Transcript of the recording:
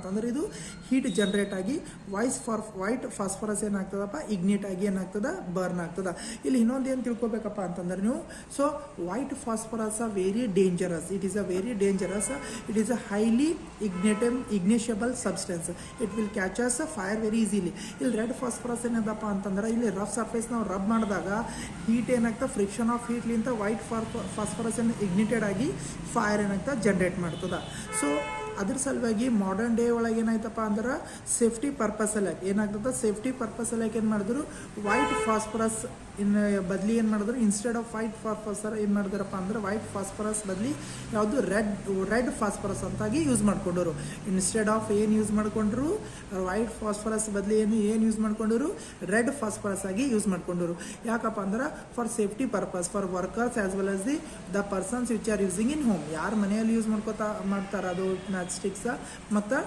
ಅಂತಂದ್ರೆ ಇದು heat generate ಆಗಿ ವೈಟ್ ಫಾಸ್ಫರಸ್ ಏನಾಗ್ತದಪ್ಪ ಇಗ್ನೇಟ್ ಆಗಿ ಏನಾಗ್ತದ ಬರ್ನ್ ಆಗ್ತದ. ಇಲ್ಲಿ ಇನ್ನೊಂದು ಏನು ತಿಳ್ಕೊಬೇಕಪ್ಪ ಅಂತಂದ್ರೆ ನೀವು, so white phosphorus very dangerous, it is a very dangerous, it is a highly ignitable substance, it will catches fire very easily. ಇಲ್ಲಿ ರೆಡ್ ಫಾಸ್ಫರಸ್ ಏನದಪ್ಪ ಅಂತಂದ್ರೆ ಇಲ್ಲಿ ರಫ್ ಸರ್ಫೇಸ್ ನಾವು ರಬ್ ಮಾಡಿದಾಗ ಹೀಟ್ ಏನಾಗ್ತದೆ, ಫ್ರಿಕ್ಷನ್ ಆಫ್ ಹೀಟ್ಲಿಂತ ವೈಟ್ ಫಾಸ್ಫರಸ್ ಇಗ್ನಿಟೆಡ್ ಆಗಿ fire ಏನಾಗ್ತದೆ ಜನರೇಟ್ ಮಾಡ್ತದ. ಸೊ ಅದ್ರ ಸಲುವಾಗಿ ಮಾಡರ್ನ್ ಡೇ ಒಳಗೆ ಏನಾಯ್ತಪ್ಪ ಅಂದ್ರೆ ಸೇಫ್ಟಿ ಪರ್ಪಸ್ ಎಲ್ಲ ಏನಾಗ್ತದೆ, ಸೇಫ್ಟಿ ಪರ್ಪಸ್ ಎಲ್ಲ ಏನು ಮಾಡಿದ್ರು ವೈಟ್ ಫಾಸ್ಫರಸ್ ಬದಲಿ ಏನು ಮಾಡಿದ್ರು, ಇನ್ಸ್ಟೆಡ್ ಆಫ್ ವೈಟ್ ಫಾಸ್ಫರಸ್ ಏನು ಮಾಡಿದ್ರಪ್ಪ ಅಂದ್ರೆ ವೈಟ್ ಫಾಸ್ಫರಸ್ ಬದಲಿ ಯಾವುದು ರೆಡ್ ಫಾಸ್ಫರಸ್ ಅಂತಾಗಿ ಯೂಸ್ ಮಾಡ್ಕೊಂಡರು. ಇನ್ಸ್ಟೆಡ್ ಆಫ್ ಏನು ಯೂಸ್ ಮಾಡ್ಕೊಂಡ್ರು, ವೈಟ್ ಫಾಸ್ಫರಸ್ ಬದಲಿ ಏನು ಯೂಸ್ ಮಾಡ್ಕೊಂಡರು, ರೆಡ್ ಫಾಸ್ಫರಸ್ ಆಗಿ ಯೂಸ್ ಮಾಡ್ಕೊಂಡರು. ಯಾಕಪ್ಪ ಅಂದ್ರೆ for safety purpose, for workers as well as the persons which are using in home. ಯಾರು ಮನೆಯಲ್ಲಿ ಯೂಸ್ ಮಾಡ್ತಾರೆ ಅದು ಮ್ಯಾಚ್ ಸ್ಟಿಕ್ಸ್ ಮತ್ತು